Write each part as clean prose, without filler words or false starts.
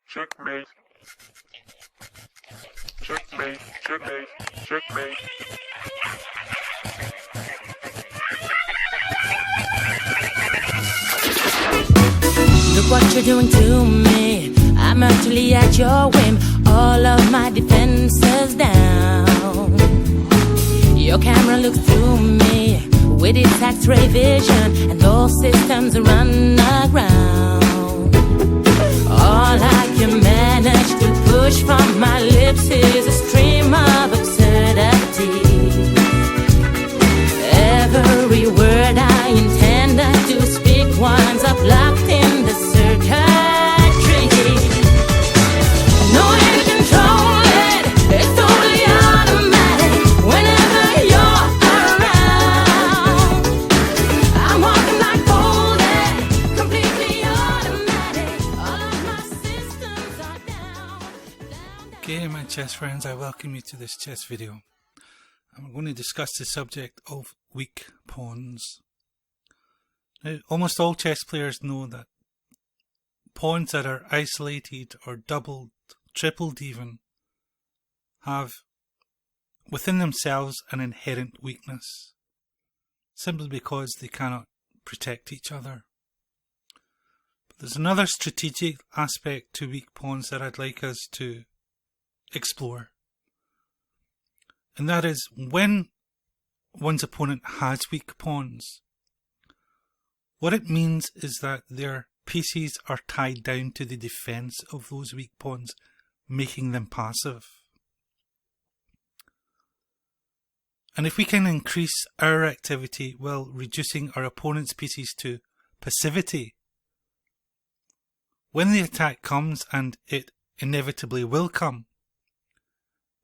Checkmate. Checkmate. Checkmate. Checkmate. Look what you're doing to me. I'm actually at your whim. All of my defenses down. Your camera looks through me with its X-ray vision, and all systems run aground. All I can manage to push from my lips is a stream of absurdity. Every word I intended to speak winds up locked in the circuitry. No way to control it, it's totally automatic. Whenever you're around, I'm walking like golden, completely automatic. All of my systems are down. Okay, my chess friends, I welcome you to this chess video. I'm going to discuss the subject of weak pawns. Now, almost all chess players know that pawns that are isolated or doubled, tripled even, have within themselves an inherent weakness, simply because they cannot protect each other. But there's another strategic aspect to weak pawns that I'd like us to explore. And that is, when one's opponent has weak pawns, what it means is that their pieces are tied down to the defence of those weak pawns, making them passive. And if we can increase our activity while reducing our opponent's pieces to passivity, when the attack comes, and it inevitably will come,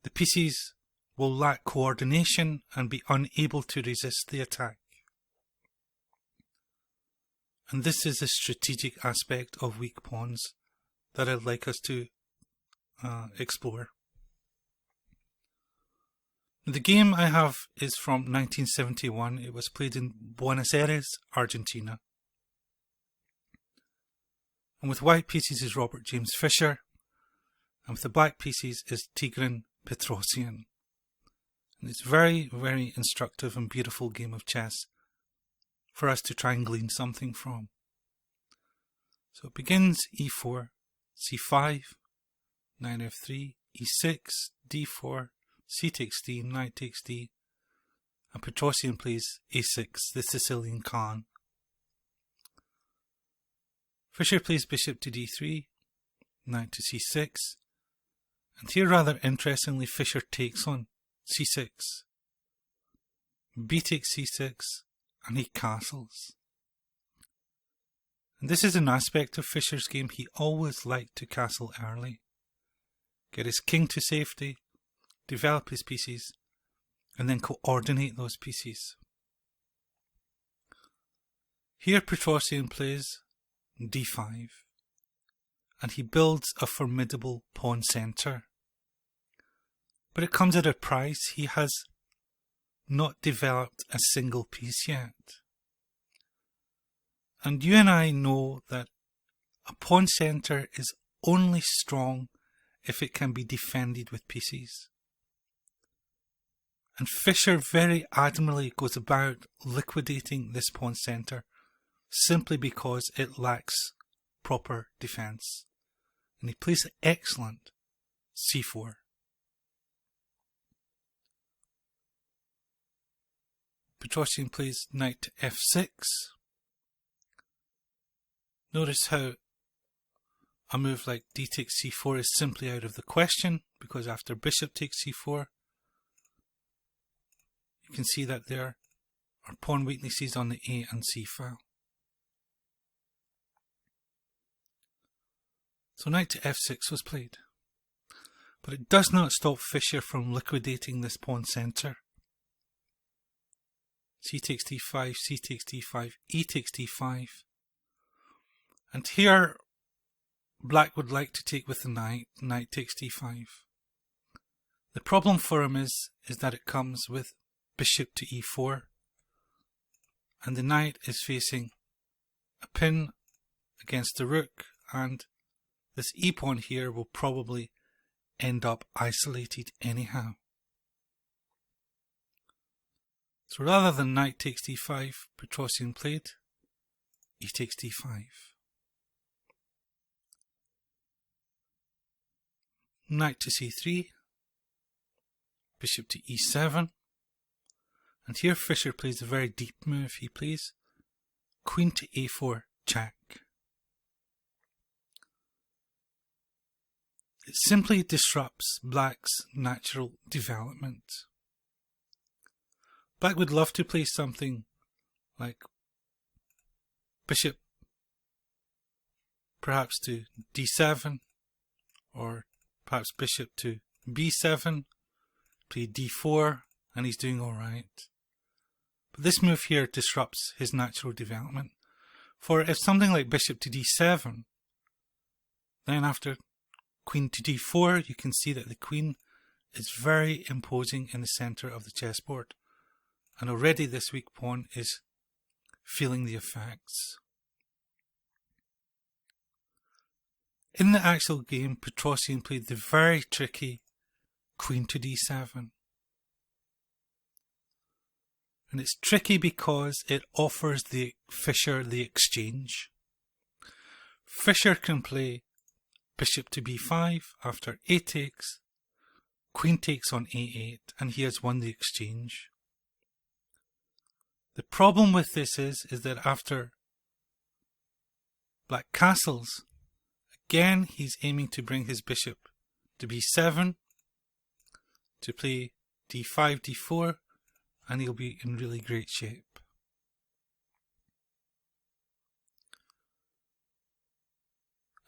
the pieces will lack coordination and be unable to resist the attack. And this is the strategic aspect of weak pawns that I'd like us to explore. The game I have is from 1971. It was played in Buenos Aries, Argentina. And with white pieces is Robert James Fischer, and with the black pieces is Tigran Petrosian. And it's very, very instructive and beautiful game of chess for us to try and glean something from. So it begins e4, c5, knight f3, e6, d4, c takes d, knight takes d, and Petrosian plays a6, the Sicilian Khan. Fischer plays bishop to d3, knight to c6, and here rather interestingly Fischer takes on c6, b takes c6, and he castles. And this is an aspect of Fischer's game. He always liked to castle early, get his king to safety, develop his pieces, and then coordinate those pieces. Here Petrosian plays d5, and he builds a formidable pawn centre. But it comes at a price. He has not developed a single piece yet. And you and I know that a pawn centre is only strong if it can be defended with pieces. And Fischer very admirably goes about liquidating this pawn centre simply because it lacks proper defence. And he plays excellent c4. Petrosian plays knight to f6. Notice how a move like d takes c4 is simply out of the question, because after bishop takes c4, you can see that there are pawn weaknesses on the a and c file. So knight to f6 was played. But it does not stop Fischer from liquidating this pawn centre. C takes d5, c takes d5, e takes d5. And here black would like to take with the knight, knight takes d5. The problem for him is that it comes with bishop to e4, and the knight is facing a pin against the rook, and this e-pawn here will probably end up isolated anyhow. So rather than knight takes d5, Petrosian played e takes d5. Knight to c3, bishop to e7, and here Fischer plays a very deep move. He plays queen to a4 check. It simply disrupts Black's natural development. Black would love to play something like bishop perhaps to d7, or perhaps bishop to b7, play d4, and he's doing alright. But this move here disrupts his natural development. For if something like bishop to d7, then after queen to d4, you can see that the queen is very imposing in the centre of the chessboard. And already this weak pawn is feeling the effects. In the actual game, Petrosian played the very tricky queen to d7. And it's tricky because it offers Fischer the exchange. Fischer can play bishop to b5 after a takes, queen takes on a8, and he has won the exchange. The problem with this is that after Black castles, again he's aiming to bring his bishop to b7, to play d5, d4, and he'll be in really great shape.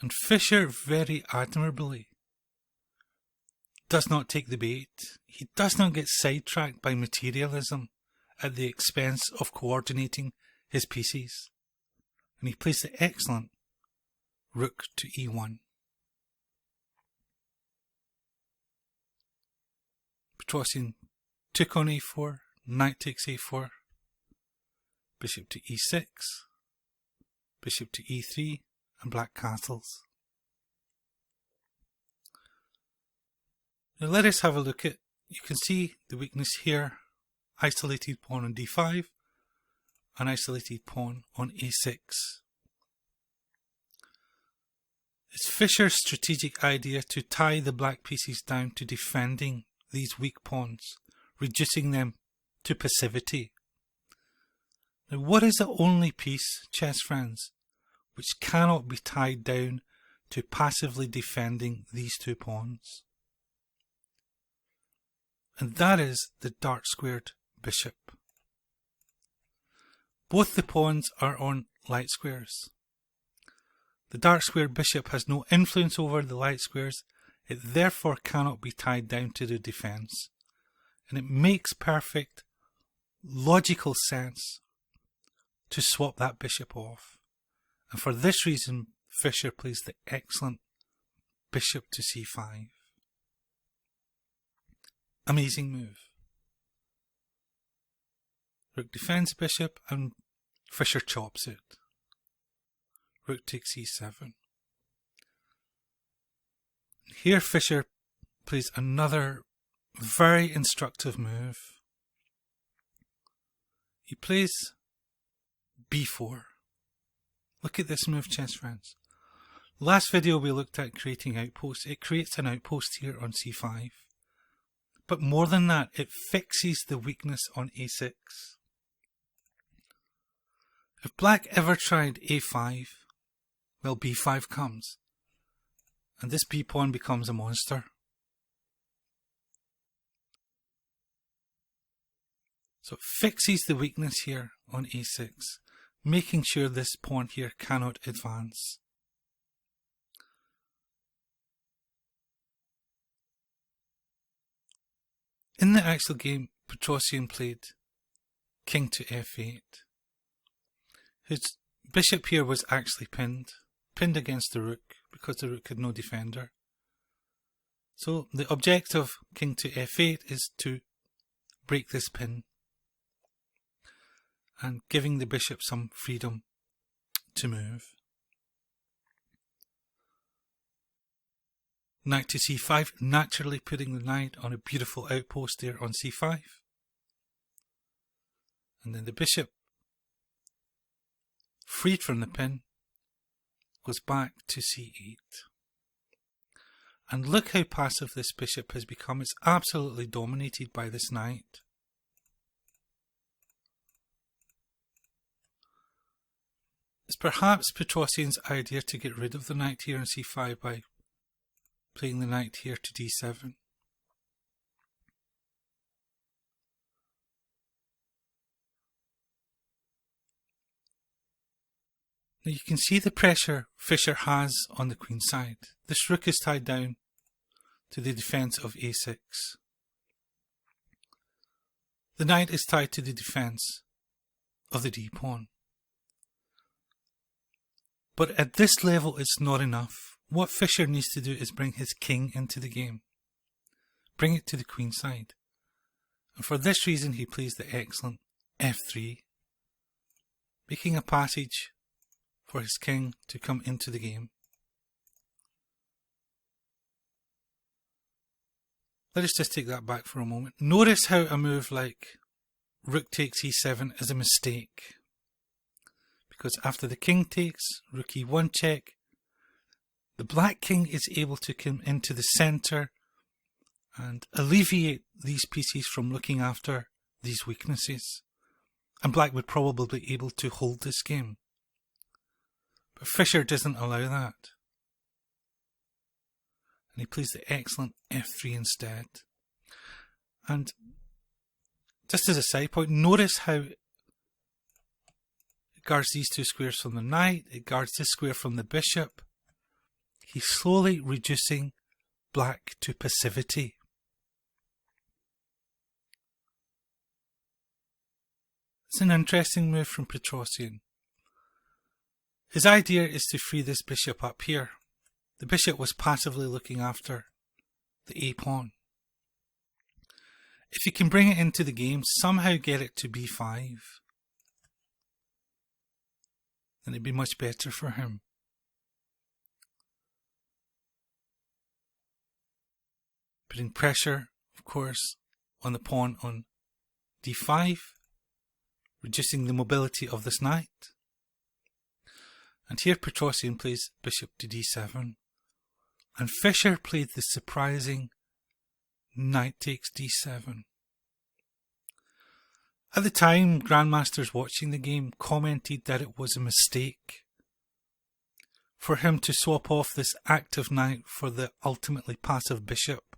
And Fischer very admirably does not take the bait. He does not get sidetracked by materialism at the expense of coordinating his pieces. And he plays the excellent rook to e1. Petrosian took on a4, knight takes a4, bishop to e6, bishop to e3, and Black castles. Now let us have a look at, you can see the weakness here, isolated pawn on d5, an isolated pawn on a6. It's Fischer's strategic idea to tie the black pieces down to defending these weak pawns, reducing them to passivity. Now what is the only piece, chess friends, which cannot be tied down to passively defending these two pawns? And that is the dark squared bishop. Both the pawns are on light squares. The dark squared bishop has no influence over the light squares. It therefore cannot be tied down to the defence. And it makes perfect logical sense to swap that bishop off. And for this reason, Fischer plays the excellent bishop to c5. Amazing move. Rook defends bishop and Fischer chops it. Rook takes e7. Here Fischer plays another very instructive move. He plays b4. Look at this move, chess friends. Last video we looked at creating outposts. It creates an outpost here on c5. But more than that, it fixes the weakness on a6. If Black ever tried a5, well, b5 comes. And this b pawn becomes a monster. So it fixes the weakness here on a6, making sure this pawn here cannot advance. In the actual game, Petrosian played king to f8. His bishop here was actually pinned against the rook because the rook had no defender. So the objective of king to f8 is to break this pin and giving the bishop some freedom to move. Knight to c5, naturally putting the knight on a beautiful outpost there on c5. And then the bishop, freed from the pin, goes back to c8. And look how passive this bishop has become. It's absolutely dominated by this knight. It's perhaps Petrosian's idea to get rid of the knight here on c5 by playing the knight here to d7. Now you can see the pressure Fischer has on the queen side. This rook is tied down to the defence of a6. The knight is tied to the defence of the d pawn. But at this level it's not enough. What Fischer needs to do is bring his king into the game. Bring it to the queen side. And for this reason he plays the excellent f3, making a passage for his king to come into the game. Let us just take that back for a moment. Notice how a move like rook takes e7 is a mistake. Because after the king takes, rook e1 check, the black king is able to come into the centre and alleviate these pieces from looking after these weaknesses. And black would probably be able to hold this game. But Fischer doesn't allow that. And he plays the excellent f3 instead. And just as a side point, notice how it guards these two squares from the knight, it guards this square from the bishop. He's slowly reducing black to passivity. It's an interesting move from Petrosian. His idea is to free this bishop up here. The bishop was passively looking after the a pawn. If he can bring it into the game, somehow get it to b5, then it'd be much better for him. Putting pressure, of course, on the pawn on d5, reducing the mobility of this knight. And here Petrosian plays bishop to d7. And Fischer played the surprising knight takes d7. At the time, grandmasters watching the game commented that it was a mistake for him to swap off this active knight for the ultimately passive bishop.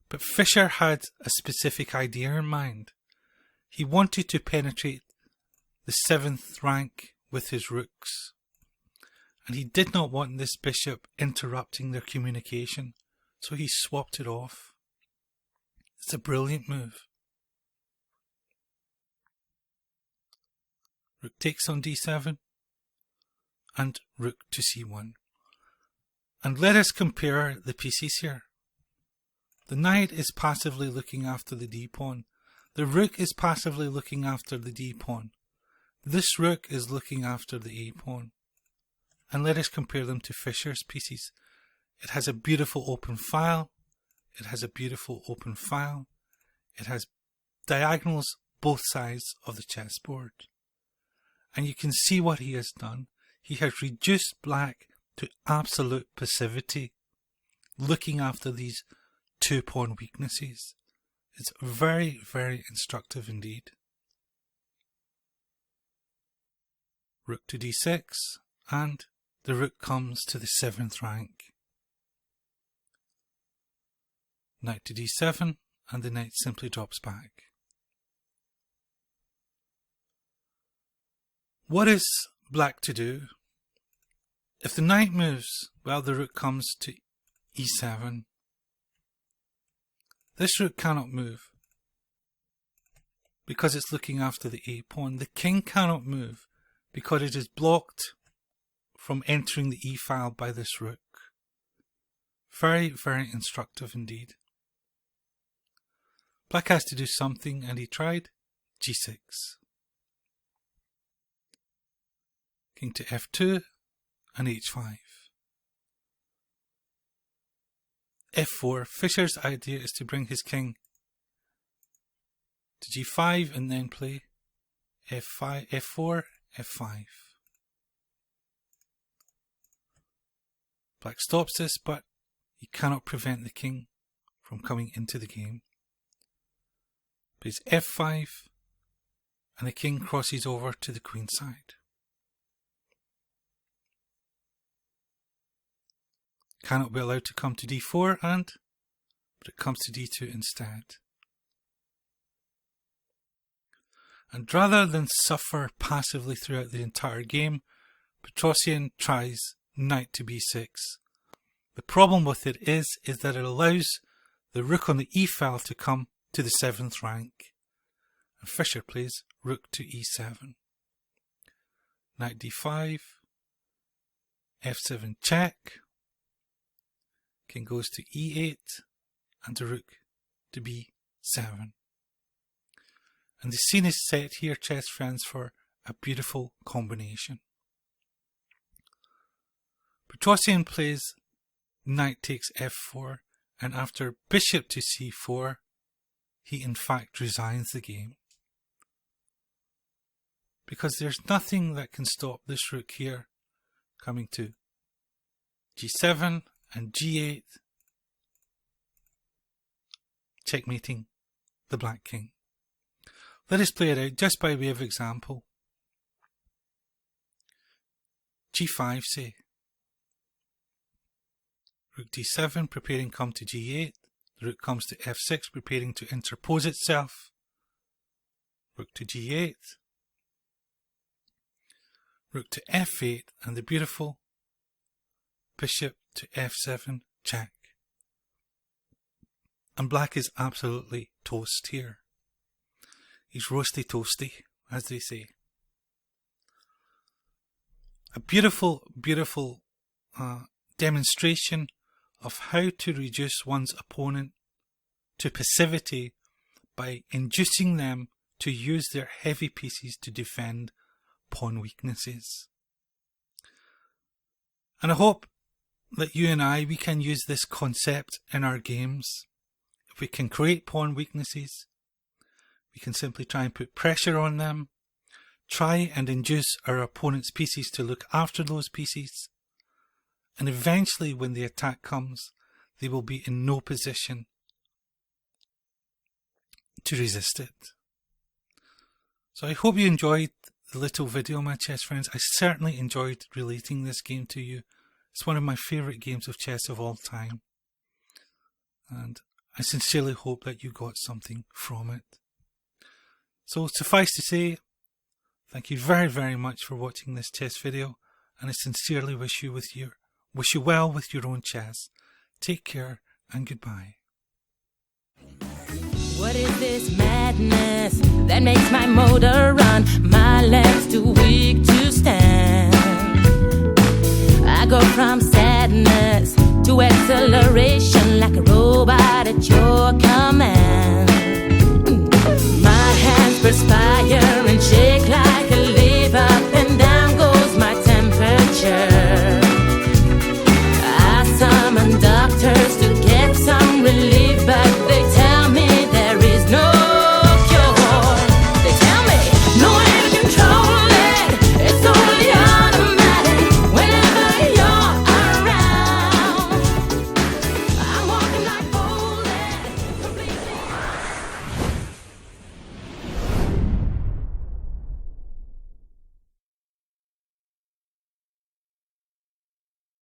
But Fischer had a specific idea in mind. He wanted to penetrate the 7th rank with his rooks. And he did not want this bishop interrupting their communication, so he swapped it off. It's a brilliant move. Rook takes on d7 and rook to c1. And let us compare the pieces here. The knight is passively looking after the d-pawn. The rook is passively looking after the d-pawn. This rook is looking after the a-pawn. And let us compare them to Fischer's pieces. It has a beautiful open file. It has a beautiful open file. It has diagonals both sides of the chessboard. And you can see what he has done. He has reduced black to absolute passivity, looking after these two-pawn weaknesses. It's very, very instructive indeed. Rook to d6, and the rook comes to the 7th rank. Knight to d7, and the knight simply drops back. What is black to do? If the knight moves, well, the rook comes to e7. This rook cannot move because it's looking after the a-pawn. The king cannot move because it is blocked from entering the e-file by this rook. Very, very instructive indeed. Black has to do something, and he tried g6. King to f2 and h5. f4. Fischer's idea is to bring his king to g5 and then play f5, f4, f5. Black stops this, but he cannot prevent the king from coming into the game. Plays f5, and the king crosses over to the queen side. Cannot be allowed to come to d4, but it comes to d2 instead. And rather than suffer passively throughout the entire game, Petrosian tries knight to b6. The problem with it is that it allows the rook on the e file to come to the 7th rank. And Fischer plays rook to e7. Knight d5, f7 check, king goes to e8, and the rook to b7. And the scene is set here, chess friends, for a beautiful combination. Petrosian plays knight takes f4, and after bishop to c4, he in fact resigns the game. Because there's nothing that can stop this rook here coming to g7 and g8, checkmating the black king. Let us play it out just by way of example. g5 say. Rook d7 preparing come to g8. The rook comes to f6 preparing to interpose itself. Rook to g8. Rook to f8 and the beautiful bishop to f7 check. And black is absolutely toast here. He's roasty toasty, as they say. A beautiful, beautiful demonstration of how to reduce one's opponent to passivity by inducing them to use their heavy pieces to defend pawn weaknesses. And I hope that you and we can use this concept in our games. If we can create pawn weaknesses, we can simply try and put pressure on them, try and induce our opponent's pieces to look after those pieces, and eventually when the attack comes, they will be in no position to resist it. So I hope you enjoyed the little video, my chess friends. I certainly enjoyed relating this game to you. It's one of my favourite games of chess of all time. And I sincerely hope that you got something from it. So suffice to say, thank you very, very much for watching this chess video, and I sincerely wish you well with your own chess. Take care and goodbye. What is this madness that makes my motor run? My legs too weak